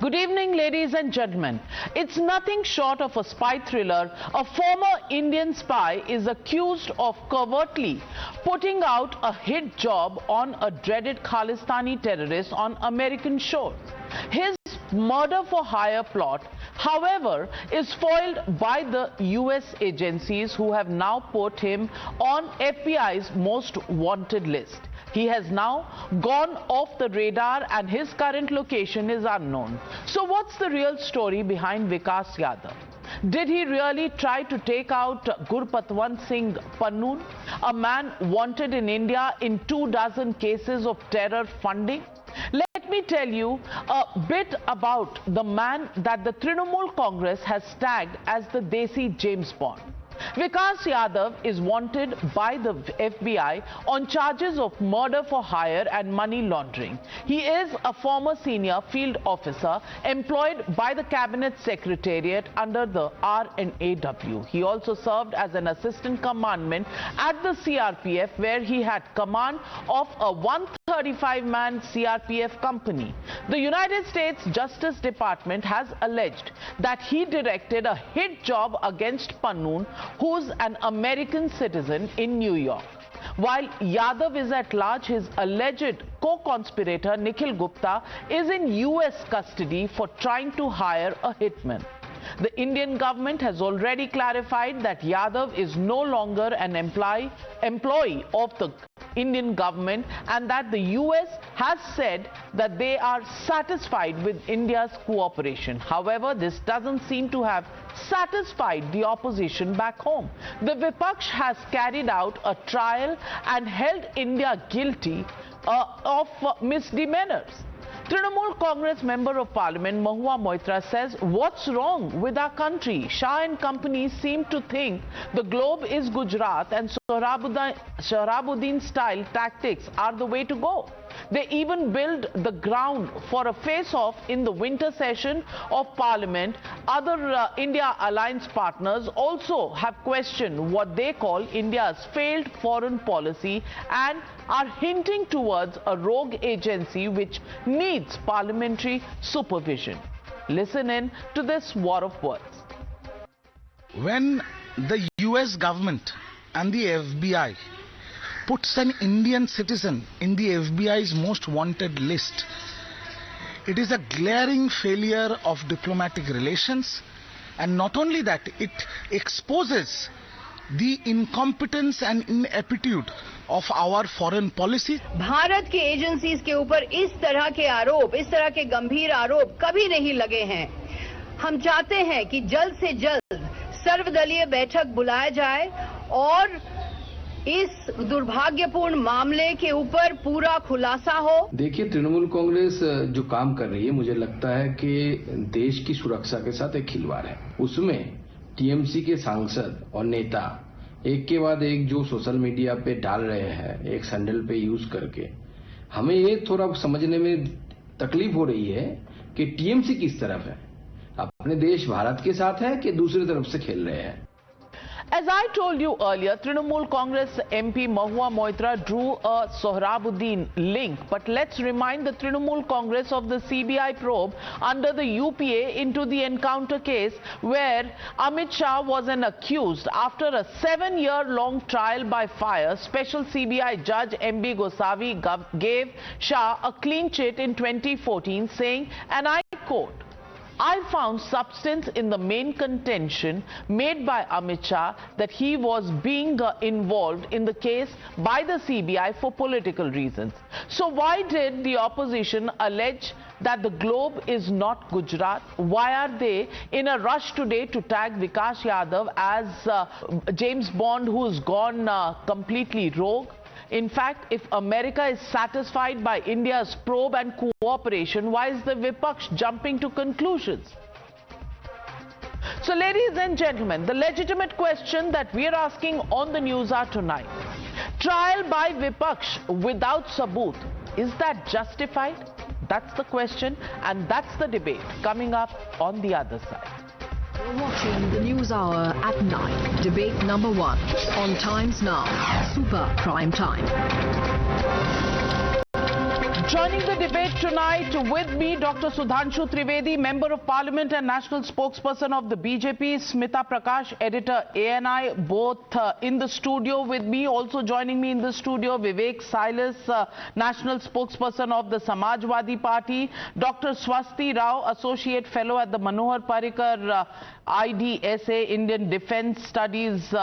Good evening, ladies and gentlemen. It's nothing short of a spy thriller. A former Indian spy is accused of covertly putting out a hit job on a dreaded Khalistani terrorist on American shores. His murder-for-hire plot, however, is foiled by the US agencies who have now put him on FBI's most wanted list. He has now gone off the radar and his current location is unknown. So what's the real story behind Vikash Yadav? Did he really try to take out Kill Pannun, a man wanted in India in 24 cases of terror funding? Let me tell you a bit about the man that the Trinamool Congress has tagged as the Desi James Bond. Vikash Yadav is wanted by the FBI on charges of murder for hire and money laundering. He is a former senior field officer employed by the Cabinet Secretariat under the RNAW. He also served as an assistant commandant at the CRPF, where he had command of a 135-man CRPF company. The United States Justice Department has alleged that he directed a hit job against Pannun, who's an American citizen in New York. While Yadav is at large, his alleged co-conspirator Nikhil Gupta is in US custody for trying to hire a hitman. The Indian government has already clarified that Yadav is no longer an employee of the Indian government and that the US has said that they are satisfied with India's cooperation. However, this doesn't seem to have satisfied the opposition back home. The Vipaksh has carried out a trial and held India guilty of misdemeanors. Trinamool Congress Member of Parliament Mahua Moitra says, what's wrong with our country? Shah and company seem to think the globe is Gujarat and Sohrabuddin style tactics are the way to go. They even build the ground for a face-off in the winter session of Parliament. Other India alliance partners also have questioned what they call India's failed foreign policy and are hinting towards a rogue agency which needs parliamentary supervision. Listen in to this war of words. When the US government and the FBI puts an Indian citizen in the FBI's most wanted list, it is a glaring failure of diplomatic relations, and not only that, it exposes the incompetence and ineptitude of our foreign policy. Bharat के agencies के ऊपर इस तरह के आरोप, इस तरह के गंभीर आरोप कभी नहीं लगे हैं। हम चाहते हैं कि जल्द से जल्द सर्वदलीय बैठक बुलाया जाए और इस दुर्भाग्यपूर्ण मामले के ऊपर पूरा खुलासा हो। देखिए, तृणमूल कांग्रेस जो काम कर रही है, मुझे लगता है कि देश की सुरक्षा के साथ एक खिलवाड़ है। उसमें टीएमसी के सांसद और नेता एक के बाद एक जो सोशल मीडिया पे डाल रहे हैं, एक सैंडल पे यूज करके, हमें ये थोड़ा समझने में तकलीफ हो रही है कि टीएमसी किस तरफ है, अपने देश भारत के साथ है कि दूसरी तरफ से खेल रहे हैं। As I told you earlier, Trinamool Congress MP Mahua Moitra drew a Sohrabuddin link. But let's remind the Trinamool Congress of the CBI probe under the UPA into the encounter case where Amit Shah was an accused. After a 7-year-long trial by fire, Special CBI Judge M.B. Gosavi gave Shah a clean chit in 2014 saying, and I quote, I found substance in the main contention made by Amit Shah that he was being involved in the case by the CBI for political reasons. So why did the opposition allege that the globe is not Gujarat? Why are they in a rush today to tag Vikash Yadav as James Bond who's gone completely rogue? In fact, if America is satisfied by India's probe and cooperation, why is the Vipaksh jumping to conclusions? So, ladies and gentlemen, the legitimate question that we are asking on the news hour tonight: trial by Vipaksh without sabut, is that justified? That's the question, and that's the debate coming up on the other side. You're watching the News Hour at 9. Debate number 1 on Times Now. Super Prime Time. Joining the debate tonight with me, Dr. Sudhanshu Trivedi, Member of Parliament and National Spokesperson of the BJP, Smita Prakash, Editor ANI, both in the studio with me. Also joining me in the studio, Vivek Silas, National Spokesperson of the Samajwadi Party, Dr. Swasti Rao, Associate Fellow at the Manohar Parrikar IDSA, Indian Defence Studies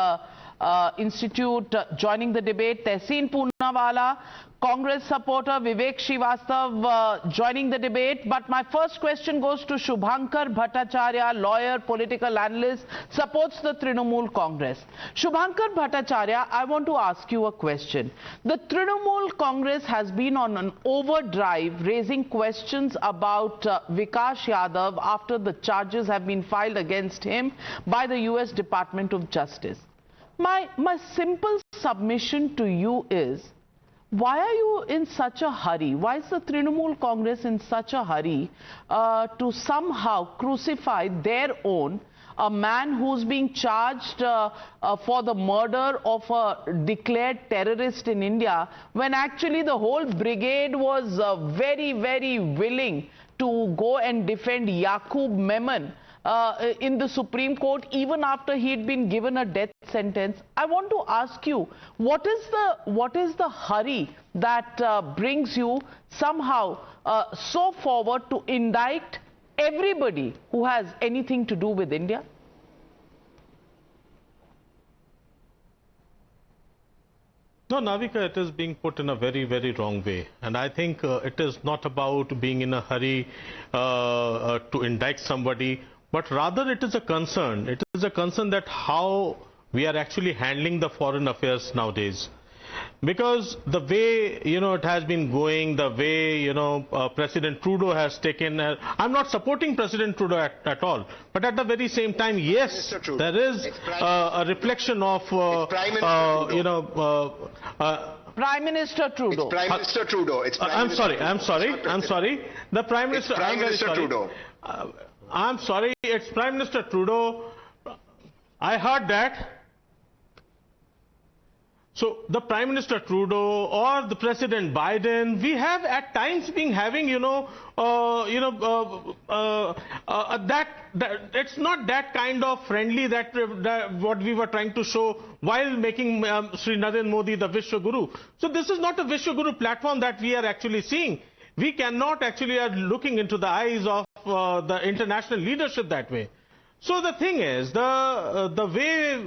Institute, joining the debate. Tehseen Poonawala, Congress supporter, Vivek Srivastav, joining the debate. But my first question goes to Shubhankar Bhattacharya, lawyer, political analyst, supports the Trinamool Congress. Shubhankar Bhattacharya, I want to ask you a question. The Trinamool Congress has been on an overdrive, raising questions about Vikash Yadav after the charges have been filed against him by the US Department of Justice. My simple submission to you is, why are you in such a hurry? Why is the Trinamool Congress in such a hurry to somehow crucify their own, a man who's being charged for the murder of a declared terrorist in India, when actually the whole brigade was very, very willing to go and defend Yaqub Memon in the Supreme Court, even after he'd been given a death sentence? I want to ask you, what is the hurry that brings you somehow so forward to indict everybody who has anything to do with India? No, Navika, it is being put in a very, very wrong way. And I think it is not about being in a hurry to indict somebody, but rather it is a concern. It is a concern that how we are actually handling the foreign affairs nowadays. Because the way, it has been going, the way, President Trudeau has taken, I'm not supporting President Trudeau at all, but at the very same time, yes, there is a reflection of, Prime Minister Trudeau. It's Prime Minister Trudeau. It's Prime I'm sorry. The Prime Minister, Prime Minister Trudeau. I'm sorry, it's Prime Minister Trudeau. I heard that. So the Prime Minister Trudeau or the President Biden, we have at times been having, that it's not that kind of friendly that what we were trying to show while making Sri Narendra Modi the Vishwa Guru. So this is not a Vishwa Guru platform that we are actually seeing. We cannot actually are looking into the eyes of the international leadership that way. So the thing is, the way,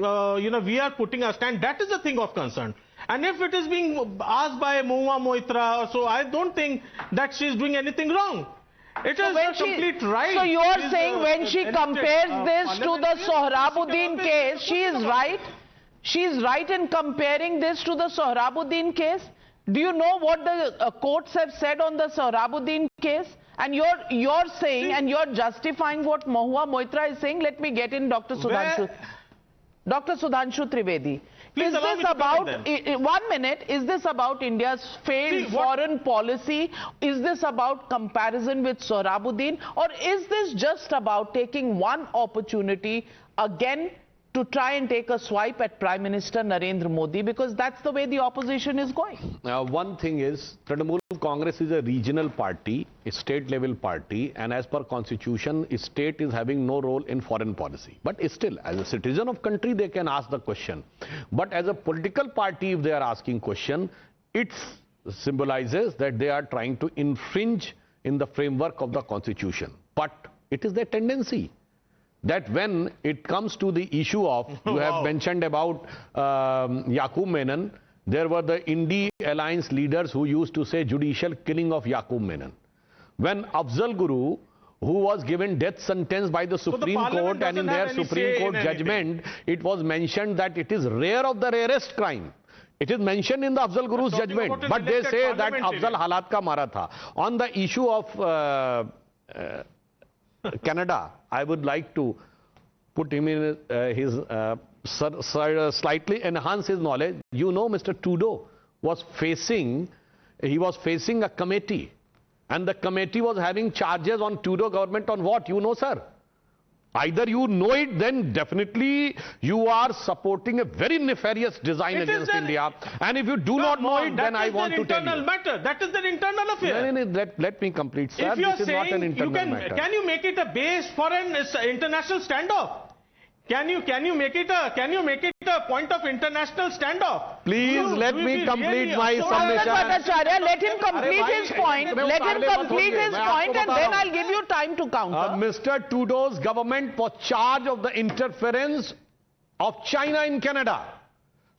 we are putting our stand, that is a thing of concern. And if it is being asked by Mahua Moitra, so I don't think that she is doing anything wrong. It is a complete right. So you are saying when she compares this to the Sohrabuddin case, she is right? She is right in comparing this to the Sohrabuddin case? Do you know what the courts have said on the Sohrabuddin case? And you're saying, and you're justifying what Mahua Moitra is saying. Let me get in Dr. Sudhanshu. Dr. Sudhanshu Trivedi. Is this about, 1 minute, is this about India's failed foreign policy? Is this about comparison with Sohrabuddin? Or is this just about taking one opportunity again to try and take a swipe at Prime Minister Narendra Modi, because that's the way the opposition is going? One thing is, Trinamool Congress is a regional party, a state-level party, and as per constitution, a state is having no role in foreign policy. But still, as a citizen of country, they can ask the question. But as a political party, if they are asking question, it symbolizes that they are trying to infringe in the framework of the constitution. But it is their tendency that when it comes to the issue of, you have mentioned about Yaqub Memon, there were the Indie Alliance leaders who used to say judicial killing of Yaqub Memon. When Afzal Guru, who was given death sentence by the Supreme Court, and in their Supreme Court judgment, it was mentioned that it is rare of the rarest crime. It is mentioned in the Afzal Guru's judgment, but they say that Afzal halat ka mara tha. On the issue of Canada, I would like to put him in slightly enhance his knowledge. You know, Mr. Trudeau was facing a committee, and the committee was having charges on Trudeau government on what? You know, sir? Either you know it, then definitely you are supporting a very nefarious design against India. And if you do not know it, then I want to tell you. That is their internal affair. Let me complete, sir. If you are this is not an saying internal matter. can you make it a base for an international standoff? Can you make it a point of international standoff? Please let me complete my summation. Let him complete his point. Let him complete his point, and then I'll give you time to counter. Mr. Trudeau's government was charged of the interference of China in Canada.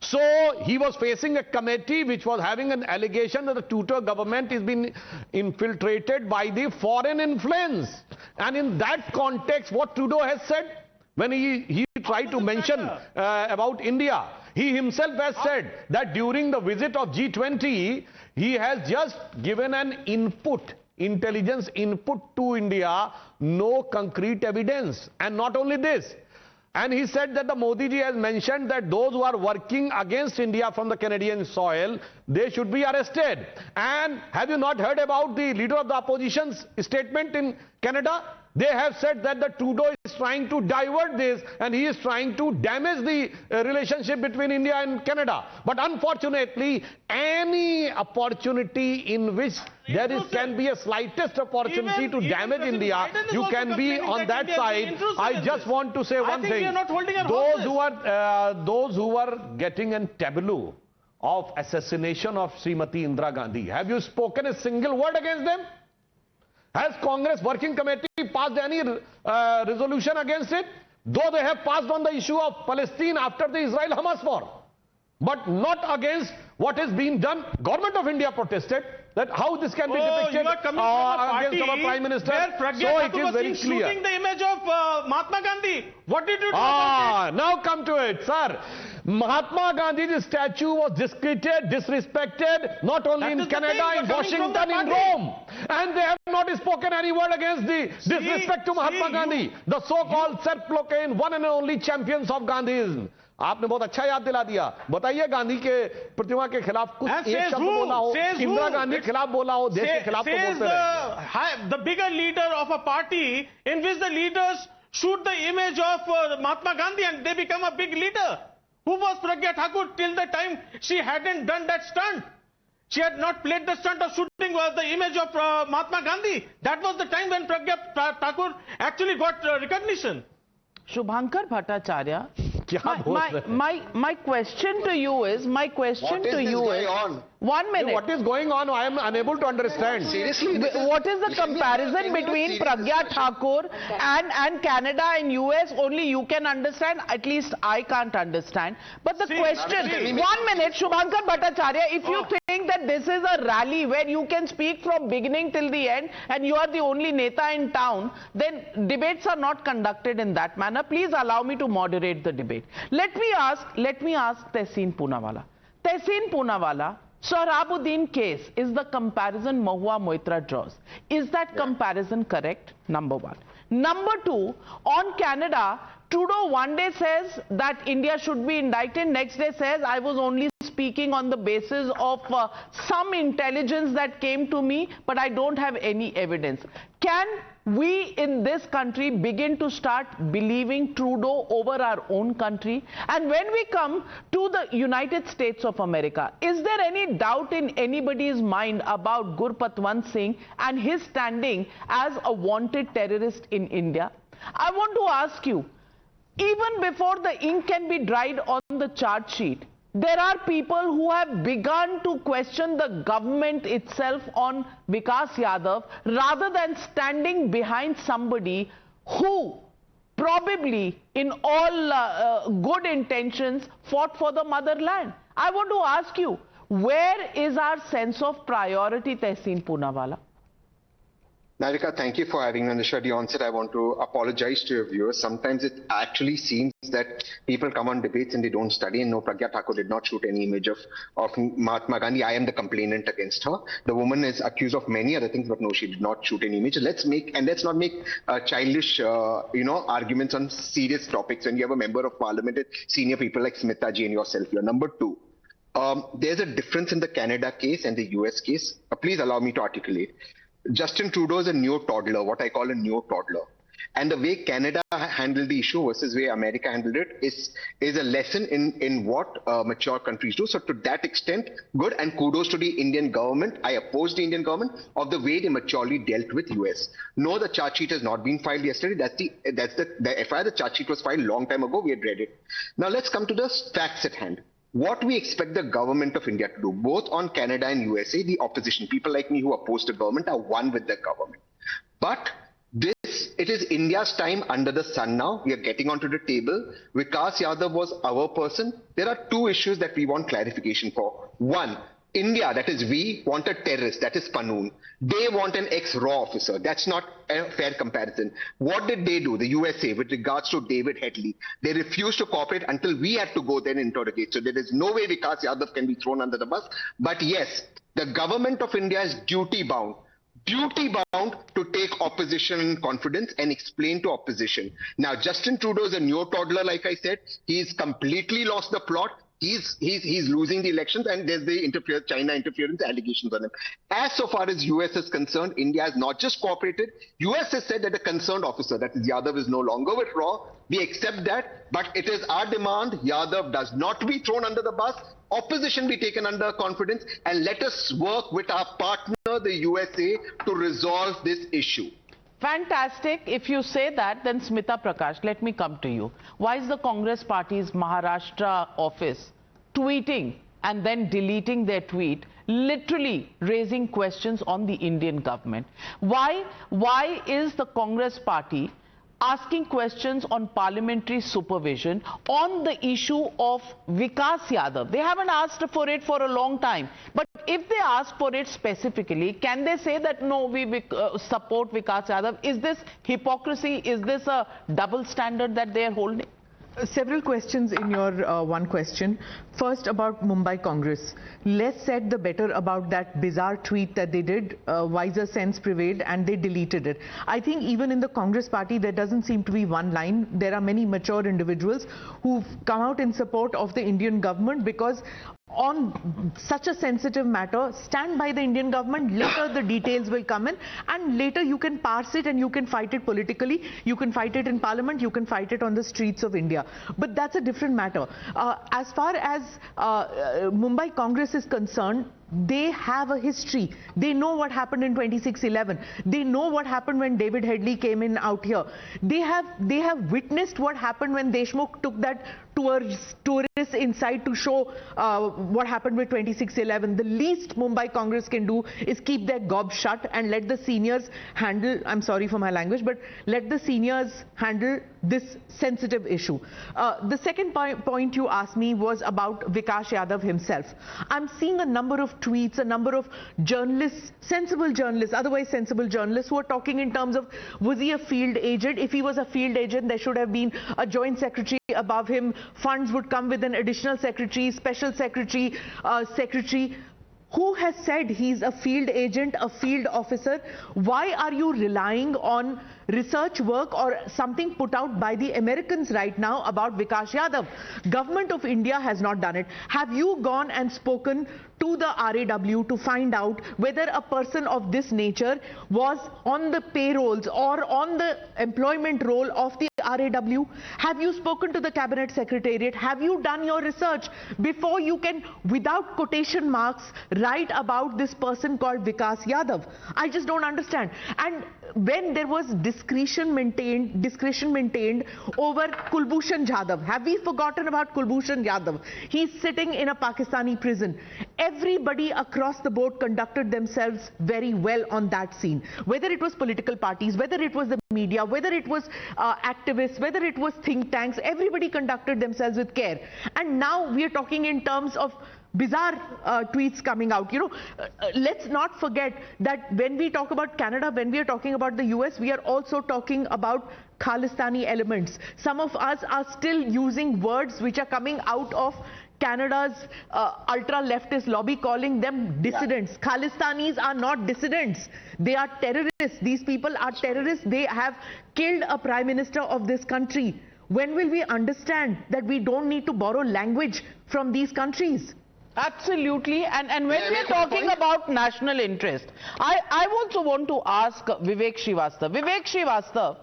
So he was facing a committee which was having an allegation that the Trudeau government is being infiltrated by the foreign influence. And in that context, what Trudeau has said, when he tried to mention about India, he himself has said that during the visit of G20, he has just given an input, intelligence input to India, no concrete evidence. And not only this, and he said that the Modi ji has mentioned that those who are working against India from the Canadian soil, they should be arrested. And have you not heard about the leader of the opposition's statement in Canada? They have said that the Trudeau is trying to divert this and he is trying to damage the relationship between India and Canada. But unfortunately, any opportunity in which can be a slightest opportunity to damage India, you can be on that side. I just want to say one thing. Those who are getting a tableau of assassination of Srimati Indira Gandhi, have you spoken a single word against them? Has Congress Working Committee passed any resolution against it? Though they have passed on the issue of Palestine after the Israel-Hamas war. But not against what is being done. Government of India protested that how this can be depicted against our Prime Minister. So it is very clear. Shooting the image of Mahatma Gandhi. What did you do about it? Now come to it, sir. Mahatma Gandhi's statue was disrespected, not only in Canada, in Washington, in Rome. And they have not spoken any word against the disrespect to Mahatma Gandhi, the so-called self-proclaimed one and only champions of Gandhism. आपने बहुत अच्छा याद दिला दिया. बताइए गांधी के प्रतिमा के खिलाफ कुछ एक शब्द बोला हो, इंदिरा गांधी के खिलाफ बोला हो, देश के खिलाफ तो बोलते रहे. The bigger leader of a party in which the leaders shoot the image of Mahatma Gandhi and they become a big leader. Who was Pragya Thakur till the time she hadn't done that stunt? She had not played the stunt of shooting the image of Mahatma Gandhi. That was the time when Pragya Thakur actually got recognition. Shubhankar Bhattacharya, my question to you is, one minute. What is going on? I am unable to understand. Seriously? What is the comparison between Pragya Thakur and Canada and US? Only you can understand, at least I can't understand. But the question, 1 minute, Shubhankar Bhattacharya, if you think that this is a rally where you can speak from beginning till the end and you are the only neta in town, then debates are not conducted in that manner. Please allow me to moderate the debate. Let me ask Tehseen Poonawalla. Tehseen Poonawalla, Sohrabuddin case is the comparison Mahua Moitra draws. Is that comparison correct? Number one. Number two, on Canada, Trudeau one day says that India should be indicted, next day says I was only speaking on the basis of some intelligence that came to me, but I don't have any evidence. Can we in this country begin to start believing Trudeau over our own country? And when we come to the United States of America, is there any doubt in anybody's mind about Gurpatwant Singh and his standing as a wanted terrorist in India? I want to ask you, even before the ink can be dried on the charge sheet, there are people who have begun to question the government itself on Vikash Yadav rather than standing behind somebody who probably in all good intentions fought for the motherland. I want to ask you, where is our sense of priority, Tehseen Poonawalla? Navika, thank you for having me on the show. At the onset, I want to apologize to your viewers. Sometimes it actually seems that people come on debates and they don't study. And no, Pragya Thakur did not shoot any image of Mahatma Gandhi. I am the complainant against her. The woman is accused of many other things, but no, she did not shoot any image. Let's not make childish, arguments on serious topics. When you have a member of parliament, senior people like Smita ji and yourself here. Number two, there's a difference in the Canada case and the US case. Please allow me to articulate. Justin Trudeau is a neo-toddler, what I call a neo-toddler. And the way Canada handled the issue versus way America handled it is a lesson in what mature countries do. So to that extent, good, and kudos to the Indian government. I oppose the Indian government of the way they maturely dealt with US. No, the charge sheet has not been filed yesterday. That's the FIR. The charge sheet was filed a long time ago. We had read it. Now let's come to the facts at hand. What we expect the government of India to do, both on Canada and USA, the opposition, people like me who oppose the government, are one with the government. But it is India's time under the sun now. We are getting onto the table. Vikash Yadav was our person. There are two issues that we want clarification for. One, India, that is we, want a terrorist, that is Pannun. They want an ex-RAW officer. That's not a fair comparison. What did they do, the USA, with regards to David Headley? They refused to cooperate until we had to go there and interrogate. So there is no way Vikash Yadav can be thrown under the bus. But yes, the government of India is duty-bound to take opposition in confidence and explain to opposition. Now, Justin Trudeau is a neo-toddler, like I said. He's completely lost the plot. He's losing the elections, and there's the China interference allegations on him. As so far as US is concerned, India has not just cooperated. US has said that a concerned officer, that is Yadav, is no longer with RAW. We accept that, but it is our demand Yadav does not be thrown under the bus. Opposition be taken under confidence, and let us work with our partner, the USA, to resolve this issue. Fantastic. If you say that, then Smita Prakash, let me come to you. Why is the Congress Party's Maharashtra office tweeting and then deleting their tweet, literally raising questions on the Indian government? Why is the Congress Party asking questions on parliamentary supervision on the issue of Vikash Yadav? They haven't asked for it for a long time. But if they ask for it specifically, can they say that, no, we support Vikash Yadav? Is this hypocrisy? Is this a double standard that they are holding? Several questions in your one question. First, about Mumbai Congress. Less said the better about that bizarre tweet that they did. Wiser sense prevailed and they deleted it. I think even in the Congress party there doesn't seem to be one line. There are many mature individuals who've come out in support of the Indian government, because on such a sensitive matter, stand by the Indian government. Later the details will come in, and later you can parse it and you can fight it politically. You can fight it in parliament, you can fight it on the streets of India. But that's a different matter. As far as Mumbai Congress is concerned, they have a history. They know what happened in 26/11. They know what happened when David Headley came in out here. They have witnessed what happened when Deshmukh took that tourists inside to show what happened with 26/11. The least Mumbai Congress can do is keep their gob shut and let the seniors handle, I'm sorry for my language, but let the seniors handle this sensitive issue. The second point you asked me was about Vikash Yadav himself. I'm seeing a number of tweets, a number of journalists, sensible journalists, otherwise sensible journalists, who are talking in terms of, was he a field agent? If he was a field agent, there should have been a joint secretary above him. Funds would come with an additional secretary, special secretary, secretary. Who has said he's a field agent, a field officer? Why are you relying on research work or something put out by the Americans right now about Vikash Yadav? Government of India has not done it. Have you gone and spoken to the RAW to find out whether a person of this nature was on the payrolls or on the employment roll of the RAW? Have you spoken to the Cabinet Secretariat? Have you done your research before you can, without quotation marks, write about this person called Vikash Yadav? I just don't understand. And when there was discretion maintained over Kulbhushan Jadhav, have we forgotten about Kulbhushan Jadhav? He's sitting in a Pakistani prison. Everybody across the board conducted themselves very well on that scene. Whether it was political parties, whether it was the media, whether it was activists, whether it was think tanks, everybody conducted themselves with care. And now we are talking in terms of bizarre tweets coming out. You know, let's not forget that when we talk about Canada, when we are talking about the US, we are also talking about Khalistani elements. Some of us are still using words which are coming out of Canada's ultra-leftist lobby, calling them dissidents. Yeah. Khalistanis are not dissidents. They are terrorists. These people are terrorists. They have killed a prime minister of this country. When will we understand that we don't need to borrow language from these countries? Absolutely. And when we are talking about national interest, I also want to ask Vivek Srivastava. Vivek Srivastava,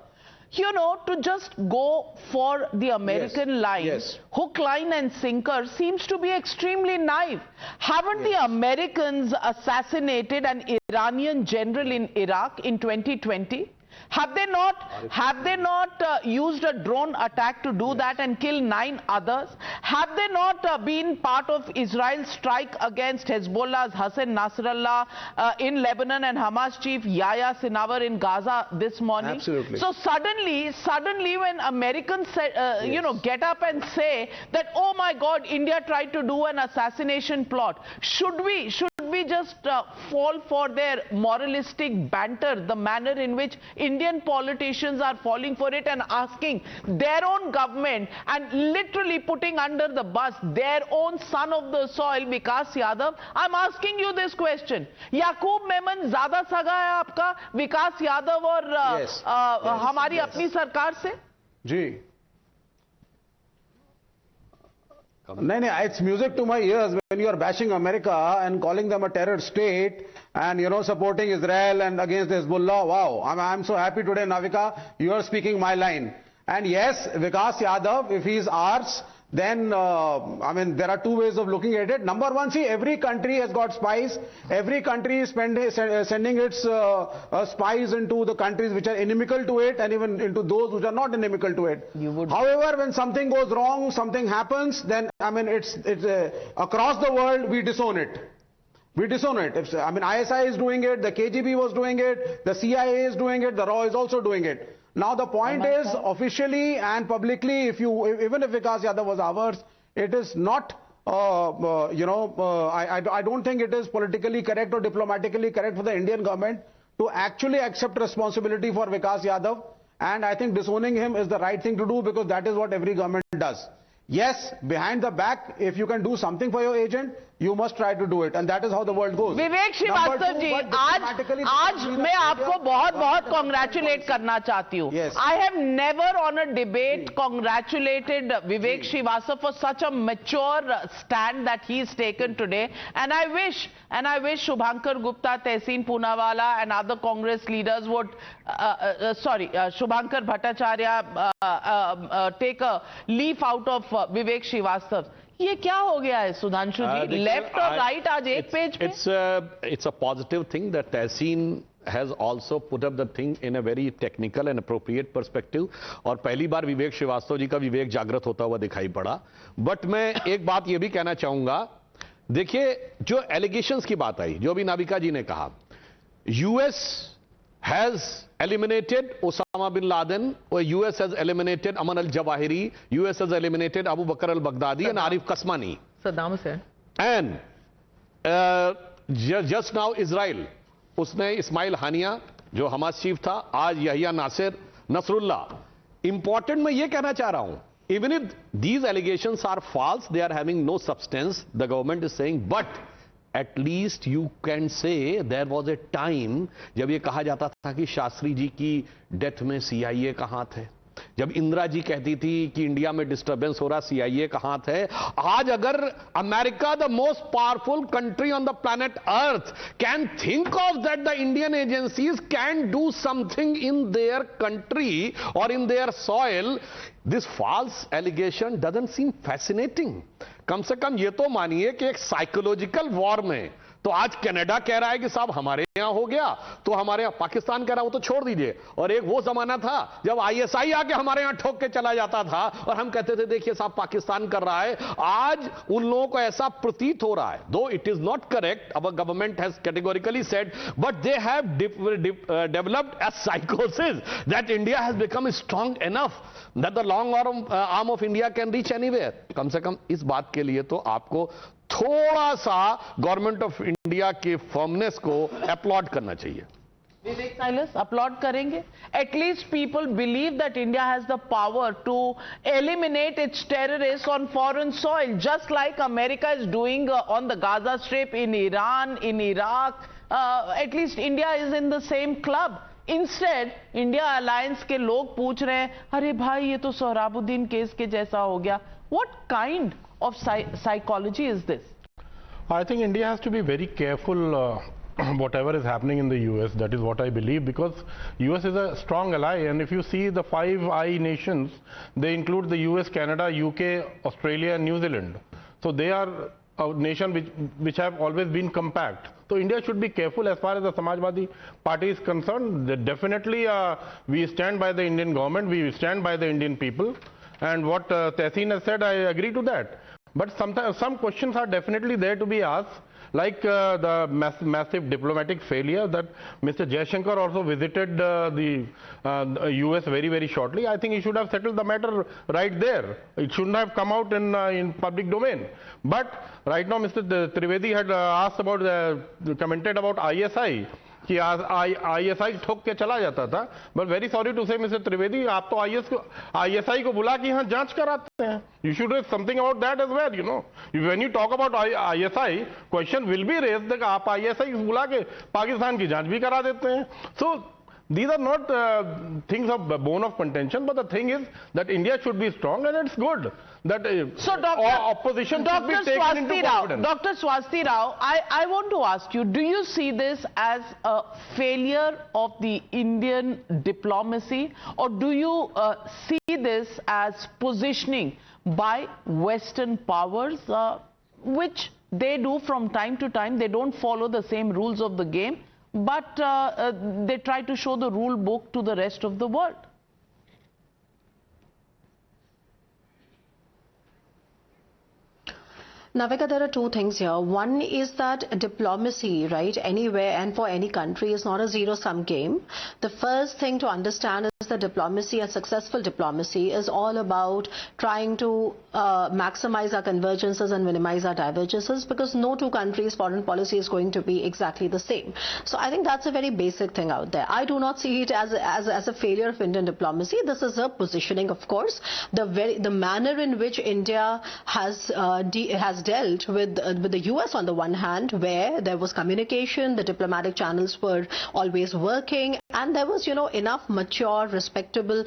you know, to just go for the American line, hook, line and sinker seems to be extremely naive. Haven't the Americans assassinated an Iranian general in Iraq in 2020? Have they not used a drone attack to do that and kill 9 others? Have they not been part of Israel's strike against Hezbollah's Hassan Nasrallah in Lebanon and Hamas chief Yahya Sinwar in Gaza this morning? Absolutely. So suddenly when Americans you know, get up and say that, oh my God, India tried to do an assassination plot, should we just fall for their moralistic banter, the manner in which Indian politicians are falling for it and asking their own government and literally putting under the bus their own son of the soil, Vikash Yadav? I'm asking you this question. Yaqub Memon ज़्यादा सगा है आपका विकास यादव और हमारी अपनी सरकार से? जी नहीं, it's music to my ears when you are bashing America and calling them a terror state and, you know, supporting Israel and against Hezbollah. Wow, I'm so happy today, Navika, you are speaking my line. And yes, Vikash Yadav, if he is ours, then, I mean, there are two ways of looking at it. Number one, see, every country has got spies. Every country is sending its spies into the countries which are inimical to it and even into those which are not inimical to it. However, when something goes wrong, something happens, then, I mean, it's across the world, we disown it. We disown it. I mean, ISI is doing it, the KGB was doing it, the CIA is doing it, the RAW is also doing it. Now the point is, officially and publicly, even if Vikash Yadav was ours, it is not, you know, I don't think it is politically correct or diplomatically correct for the Indian government to actually accept responsibility for Vikash Yadav. And I think disowning him is the right thing to do, because that is what every government does. Yes, behind the back, if you can do something for your agent, you must try to do it, and that is how the world goes. विवेक श्रीवास्तव जी, आज मैं आपको बहुत congratulate करना चाहती हूँ. I have never on a debate congratulated Vivek Srivastava for such a mature stand that he's taken today, and I wish Shubhankar Gupta, Tehseen Poonawala and other Congress leaders would, Shubhankar Bhattacharya take a leaf out of Vivek Srivastava. ये क्या हो गया है सुधांशु जी? Left और right आज एक page पे? It's a positive thing that Tehseen has also put up the thing in a very technical and appropriate perspective. और पहली बार विवेक श्रीवास्तव जी का विवेक जागृत होता हुआ दिखाई पड़ा. बट मैं एक बात ये भी कहना चाहूंगा, देखिए जो एलिगेशंस की बात आई, जो अभी नाविका जी ने कहा, US has eliminated Osama bin Laden, or US has eliminated Aman al-Jawahiri, US has eliminated Abu Bakr al-Baghdadi and Arif Kasmani. Saddam Hussein. And just now Israel, उसने इस्माइल हानिया जो हमास चीफ था, आज यहिया नसरुल्लाह. Important मैं ये कहना चाह रहा हूं, even if these allegations are false, they are having no substance, the government is saying, but at least you can say there was a time जब ये कहा जाता था कि शास्त्री जी की डेथ में CIA कहां थे, जब इंदिरा जी कहती थी कि इंडिया में डिस्टर्बेंस हो रहा, CIA कहां थे. आज अगर America, the most powerful country on the planet earth, can think of that the Indian agencies can do something in their country और in their soil, this false allegation doesn't seem fascinating. कम से कम ये तो मानिए कि एक psychological war में तो आज कनाडा कह रहा है कि साहब हमारे यहां हो गया, तो हमारे यहां पाकिस्तान कह रहा है वो तो छोड़ दीजिए. और एक वो जमाना था जब ISI आके हमारे यहां ठोक के चला जाता था और हम कहते थे देखिए साहब पाकिस्तान कर रहा है. आज उन लोगों को ऐसा प्रतीत हो रहा है, though it is not correct, our government has categorically said, but they have developed a साइकोसिस that India has become strong enough that the long arm of India can reach anywhere. कम से कम इस बात के लिए तो आपको थोड़ा सा गवर्नमेंट ऑफ इंडिया के फर्मनेस को अपलॉड करना चाहिए. Vivek Silas, applaud करेंगे? At least people believe that India has the power to eliminate its terrorists on foreign soil, just like America is doing on the Gaza Strip, in Iran, in Iraq. At least India is in the same club. Instead, India Alliance के लोग पूछ रहे हैं, अरे भाई ये तो Sohrabuddin case के जैसा हो गया. What kind of psychology is this? I think India has to be very careful whatever is happening in the US. That is what I believe, because US is a strong ally, and if you see the 5 I nations, they include the US, Canada, UK, Australia and New Zealand. So they are a nation which have always been compact. So India should be careful as far as the Samajwadi Party is concerned. Definitely we stand by the Indian government, we stand by the Indian people, and what Tehseen has said, I agree to that. But sometimes some questions are definitely there to be asked, like the massive diplomatic failure that Mr. Jaishankar also visited the US very, very shortly. I think he should have settled the matter right there. It shouldn't have come out in public domain. But right now Mr. Trivedi had asked about, commented about ISI. कि ISI ठोक के चला जाता था, but very sorry to say Mr. Trivedi, आप तो ISI को बुला के यहाँ जांच कराते हैं. You should raise something about that as well, you know. When you talk about ISI, question will be raised that आप ISI बुला के पाकिस्तान की जांच भी करा देते हैं. So these are not things of bone of contention, but the thing is that India should be strong, and it's good that opposition should be taken into confidence. Dr. Swasti Rao, I want to ask you, do you see this as a failure of the Indian diplomacy, or do you see this as positioning by Western powers, which they do from time to time? They don't follow the same rules of the game, but they try to show the rule book to the rest of the world. Navika, there are two things here. One is that diplomacy, right, anywhere and for any country is not a zero-sum game. The first thing to understand is that diplomacy, a successful diplomacy, is all about trying to maximize our convergences and minimize our divergences, because no two countries' foreign policy is going to be exactly the same. So I think that's a very basic thing out there. I do not see it as a failure of Indian diplomacy. This is a positioning, of course. The manner in which India has dealt with the US on the one hand, where there was communication, the diplomatic channels were always working, and there was, you know, enough mature, respectable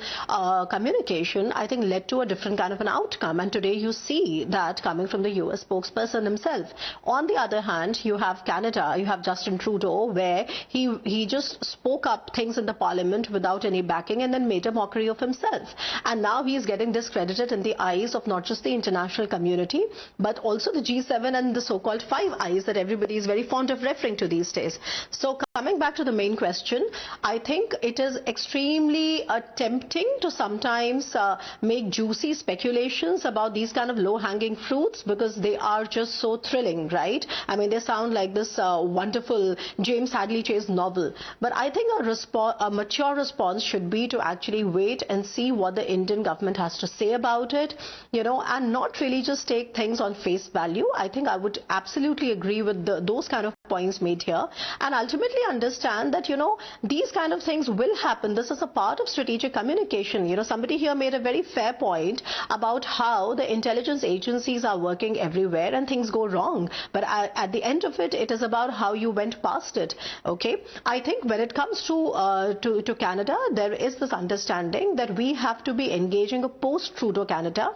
communication, I think led to a different kind of an outcome. And today you see that coming from the US spokesperson himself. On the other hand, you have Canada, you have Justin Trudeau, where he just spoke up things in the parliament without any backing and then made a mockery of himself. And now he is getting discredited in the eyes of not just the international community, but also the G7 and the so-called Five Eyes that everybody is very fond of referring to these days. So coming back to the main question, I think it is extremely tempting to sometimes make juicy speculations about these kind of low-hanging fruits, because they are just so thrilling, right? I mean, they sound like this wonderful James Hadley Chase novel. But I think a mature response should be to actually wait and see what the Indian government has to say about it, you know, and not really just take things on face value. I think I would absolutely agree with those kind of points made here, and ultimately understand that, you know, these kind of things will happen. This is a part of strategic communication. You know, somebody here made a very fair point about how the intelligence agencies are working everywhere and things go wrong. But at the end of it, it is about how you went past it. Okay, I think when it comes to Canada, there is this understanding that we have to be engaging a post-Trudeau Canada.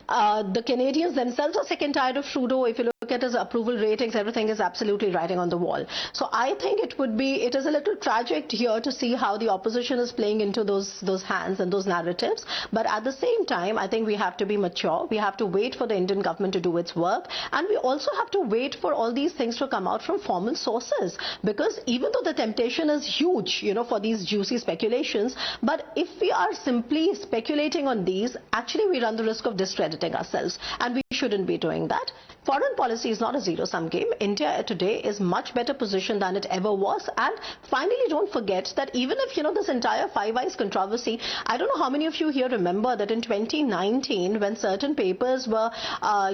The Canadians themselves are sick and tired of Trudeau. If you look at his approval ratings, everything is absolutely writing on the wall. So I think it is a little tragic here to see how the opposition is playing into those hands and those narratives. But at the same time, I think we have to be mature. We have to wait for the Indian government to do its work. And we also have to wait for all these things to come out from formal sources. Because even though the temptation is huge, you know, for these juicy speculations, but if we are simply speculating on these, actually we run the risk of discrediting ourselves, and we shouldn't be doing that. Foreign policy is not a zero-sum game. India today is much better positioned than it ever was. And finally, don't forget that even if, you know, this entire Five Eyes controversy, I don't know how many of you here remember that in 2019, when certain papers were,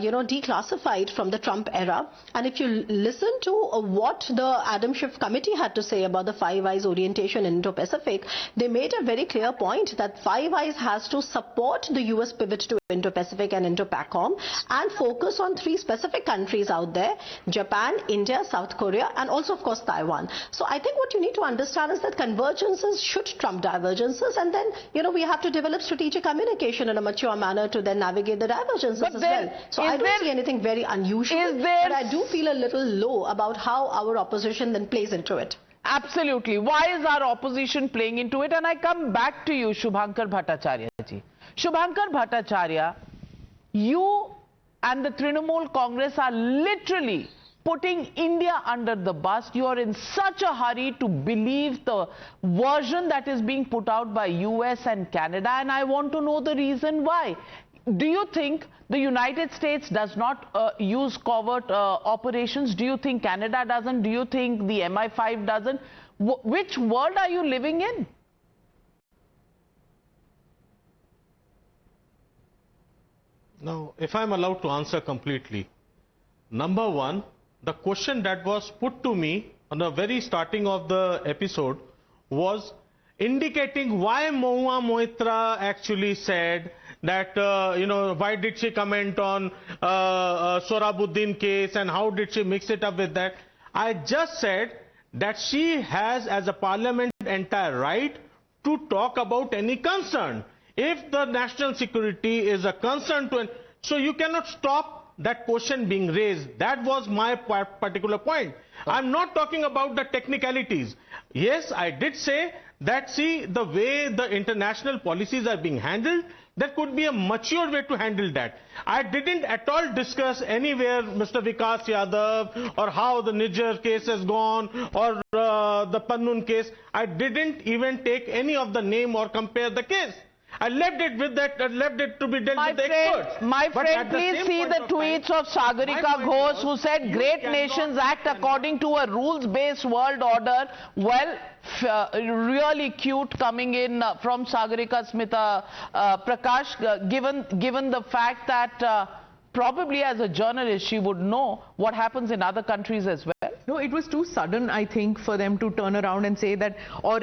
you know, declassified from the Trump era, and if you listen to what the Adam Schiff committee had to say about the Five Eyes orientation in Indo-Pacific, they made a very clear point that Five Eyes has to support the US pivot to Indo-Pacific and Indo-PACOM, and focus on 3 specific countries out there: Japan, India, South Korea, and also, of course, Taiwan. So I think what you need to understand is that convergences should trump divergences, and then, we have to develop strategic communication in a mature manner to then navigate the divergences as well. So I don't see anything very unusual, but I do feel a little low about how our opposition then plays into it. Absolutely. Why is our opposition playing into it? And I come back to you, Shubhankar Bhattacharya ji. Shubhankar Bhattacharya, you and the Trinamool Congress are literally putting India under the bus. You are in such a hurry to believe the version that is being put out by US and Canada, and I want to know the reason why. Do you think the United States does not use covert operations? Do you think Canada doesn't? Do you think the MI5 doesn't? Which world are you living in? Now, if I'm allowed to answer completely. Number one, the question that was put to me on the very starting of the episode was indicating why Mahua Moitra actually said that, why did she comment on Sohrabuddin case and how did she mix it up with that? I just said that she has, as a parliament, entire right to talk about any concern. If the national security is a concern to, so you cannot stop that question being raised. That was my particular point. I'm not talking about the technicalities. Yes, I did say that, see, the way the international policies are being handled, there could be a mature way to handle that. I didn't at all discuss anywhere Mr. Vikash Yadav or how the Niger case has gone or the Pannun case. I didn't even take any of the name or compare the case. I left it with that, left it to be dealt with the experts. My friend, please see the tweets of Sagarika Ghosh, who said great nations act according to a rules-based world order. Well, really cute coming in from Sagarika Smita Prakash, given the fact that probably as a journalist she would know what happens in other countries as well. No, it was too sudden, I think, for them to turn around and say that, or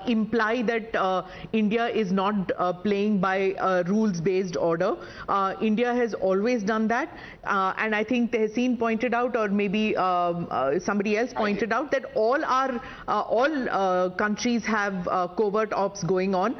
imply that India is not playing by a rules-based order. India has always done that, and I think Tehseen pointed out, or maybe somebody else pointed out, that all countries have covert ops going on.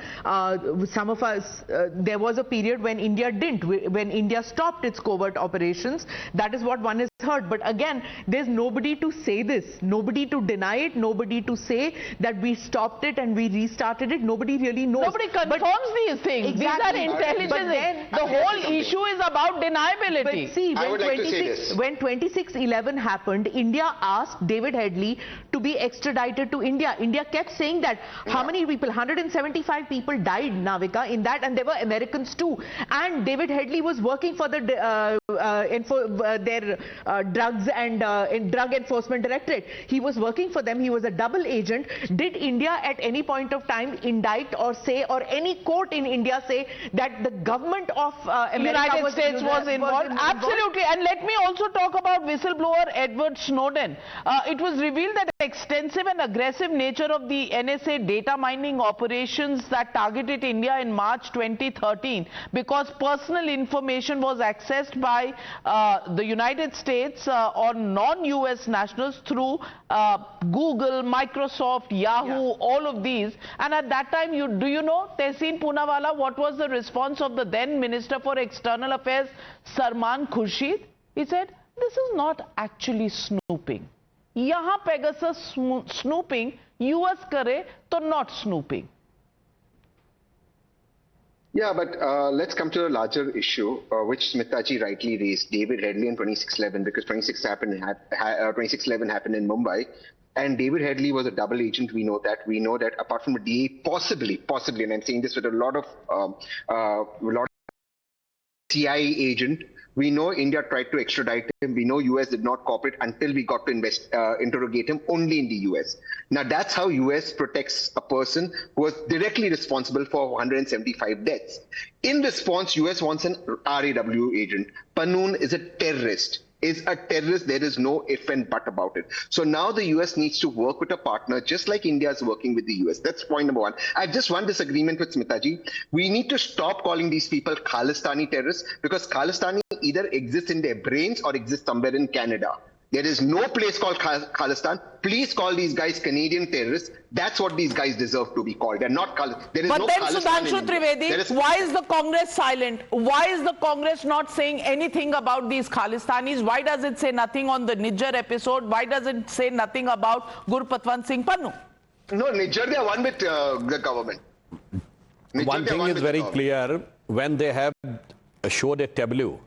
Some of us, there was a period when India didn't, when India stopped its covert operations. That is what one has heard. But again, there's nobody to say this, nobody to deny it, nobody to say that we stopped it and we restarted it. Nobody really knows. Nobody confirms these things. Exactly. These are intelligence. The whole issue is about deniability. But see, when 26/11 happened, India asked David Headley to be extradited to India. India kept saying that. How many people? 175 people died, Navika, in that, and there were Americans too. And David Headley was working for the their drugs and drug enforcement directorate. He was working for them. He was a double agent. Did India at any point of time indict or say, or any court in India say, that the government of United States was involved? Absolutely. And let me also talk about whistleblower Edward Snowden. It was revealed that extensive and aggressive nature of the NSA data mining operations that targeted India in March 2013 because personal information was accessed by the United States or non-US nationals through Google, Microsoft, Yahoo, all of these. And at that time, do you know, Tehseen Poonawalla, what was the response of the then Minister for External Affairs, Salman Khurshid? He said, this is not actually snooping. Yahan Pegasus snooping, US kare to not snooping. Yeah, but let's come to a larger issue, which Smitaji rightly raised, David Headley in 26/11, because 26/11 happened in Mumbai, and David Headley was a double agent. We know that. We know that apart from a DA, possibly, and I'm saying this with a lot of CIA agent. We know India tried to extradite him. We know US did not cooperate until we got to interrogate him only in the US. Now that's how US protects a person who was directly responsible for 175 deaths. In response, US wants an RAW agent. Pannun is a terrorist. is a terrorist. There is no if and but about it. So now the US needs to work with a partner just like India is working with the US. That's point number one. I have just one disagreement with Smitaji. We need to stop calling these people Khalistani terrorists, because Khalistani either exists in their brains or exists somewhere in Canada. There is no place called Khalistan. Please call these guys Canadian terrorists. That's what these guys deserve to be called. They're not there is but no then Khalistan Sudhanshu Trivedi, why is the Congress silent? Why is the Congress not saying anything about these Khalistanis? Why does it say nothing on the Niger episode? Why does it say nothing about Gurpatwant Singh Pannu? No, Niger, they are one with the government. Niger, one thing is very clear, when they have showed a tableau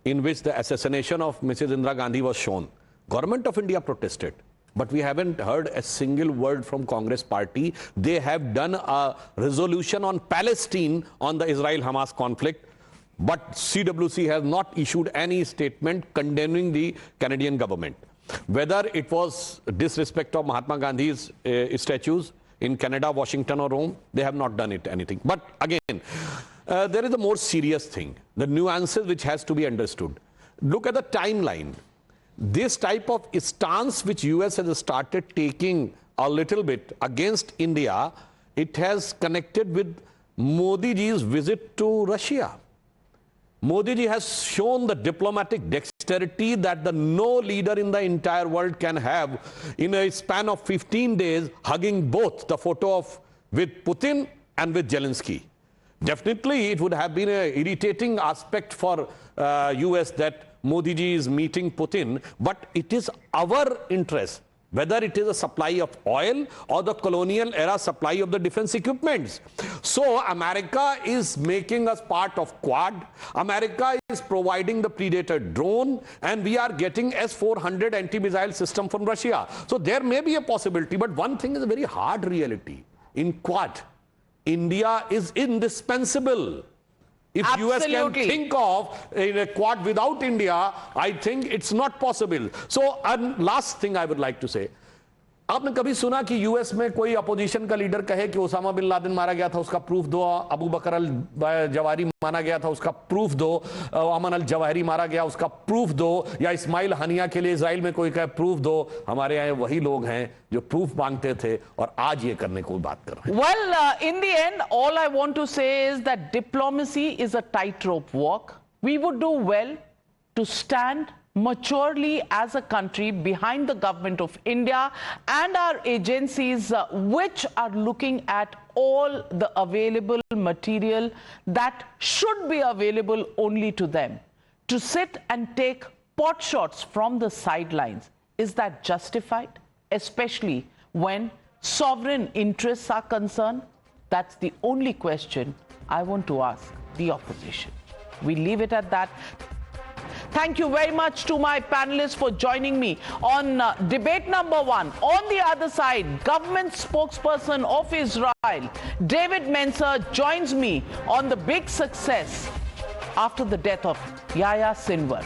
in which the assassination of Mrs. Indira Gandhi was shown, Government of India protested, but we haven't heard a single word from Congress party. They have done a resolution on Palestine, on the Israel-Hamas conflict, but CWC has not issued any statement condemning the Canadian government. Whether it was disrespect of Mahatma Gandhi's statues in Canada, Washington or Rome, they have not done anything. But again, there is a more serious thing, the nuances which has to be understood. Look at the timeline. This type of stance which US has started taking a little bit against India, it has connected with Modi ji's visit to Russia. Modi ji has shown the diplomatic dexterity that no leader in the entire world can have in a span of 15 days, hugging both the photo of with Putin and with Zelensky. Definitely, it would have been an irritating aspect for US that Modi ji is meeting Putin, but it is our interest, whether it is a supply of oil or the colonial era supply of the defense equipments. So America is making us part of Quad. America is providing the Predator drone, and we are getting S-400 anti-missile system from Russia. So there may be a possibility, but one thing is a very hard reality. In Quad, India is indispensable. If US can think of a Quad without India, I think it's not possible. So, last thing I would like to say. आपने कभी सुना कि US में कोई opposition का leader कहे कि Osama bin Laden मारा गया था, उसका प्रूफ दो, अबू बकर अल जवाहिरी मारा गया था, उसका प्रूफ दो, अमन अल जवाहिरी मारा गया, उसका प्रूफ दो, या इस्माइल हनिया के लिए इजराइल में कोई कहे प्रूफ दो? हमारे यहाँ वही लोग हैं जो प्रूफ मांगते थे और आज ये करने को बात कर रहे हैं. Well, in the end, all I want to say is that diplomacy is a tightrope walk. We would do well to stand maturely as a country behind the government of India and our agencies which are looking at all the available material that should be available only to them. To sit and take pot shots from the sidelines, is that justified? Especially when sovereign interests are concerned? That's the only question I want to ask the opposition. We leave it at that. Thank you very much to my panelists for joining me on debate number 1. On the other side, government spokesperson of Israel, David Mencer, joins me on the big success after the death of Yahya Sinwar.